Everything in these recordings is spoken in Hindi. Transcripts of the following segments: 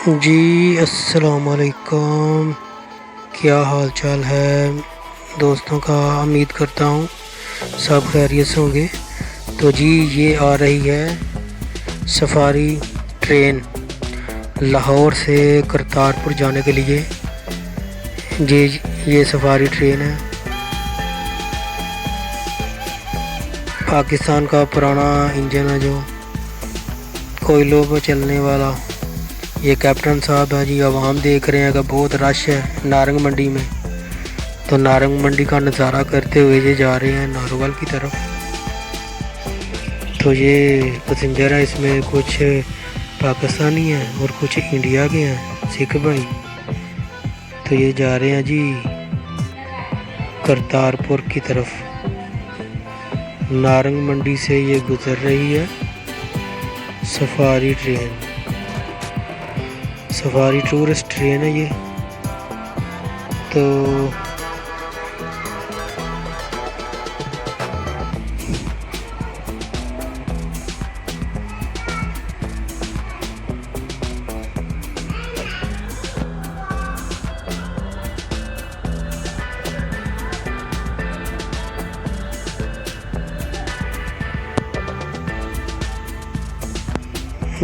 जी अस्सलाम वालेकुम। क्या हाल चाल है दोस्तों का। उम्मीद करता हूँ सब खैरियत से होंगे। तो जी ये आ रही है सफारी ट्रेन लाहौर से करतारपुर जाने के लिए। जी ये सफारी ट्रेन है, पाकिस्तान का पुराना इंजन है जो कोयलों पर चलने वाला। ये कैप्टन साहब है जी। अब हम देख रहे हैं कि बहुत रश है नारंग मंडी में, तो नारंग मंडी का नज़ारा करते हुए ये जा रहे हैं नारोवाल की तरफ। तो ये पैसेंजर है, इसमें कुछ पाकिस्तानी हैं और कुछ इंडिया के हैं सिख भाई। तो ये जा रहे हैं जी करतारपुर की तरफ। नारंग मंडी से ये गुज़र रही है safari train. Safari tourist train है ये। तो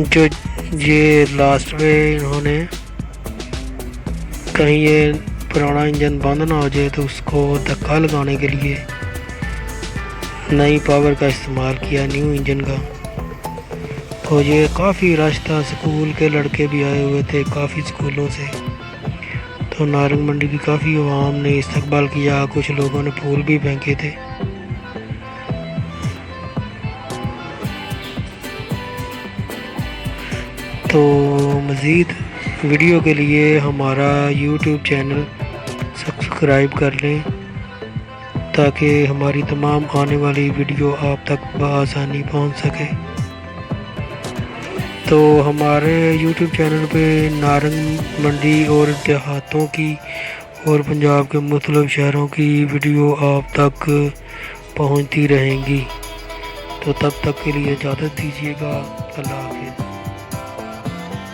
जो ये लास्ट में इन्होंने कहीं ये पुराना इंजन बंद ना हो जाए तो उसको धक्का लगाने के लिए नई पावर का इस्तेमाल किया, न्यू इंजन का। तो ये काफ़ी रश था, स्कूल के लड़के भी आए हुए थे काफ़ी स्कूलों से। तो नारंग मंडी की काफ़ी आवाम ने इस्तकबाल किया, कुछ लोगों ने फूल भी फेंके थे। तो मज़ीद वीडियो के लिए हमारा यूट्यूब चैनल सब्सक्राइब कर लें ताकि हमारी तमाम आने वाली वीडियो आप तक बआसानी पहुंच सके। तो हमारे यूट्यूब चैनल पे नारंग मंडी और देहातों की और पंजाब के मुख्तलिफ शहरों की वीडियो आप तक पहुंचती रहेंगी। तो तब तक के लिए इजाज़त दीजिएगा। अल्लाह हाफ़िज़।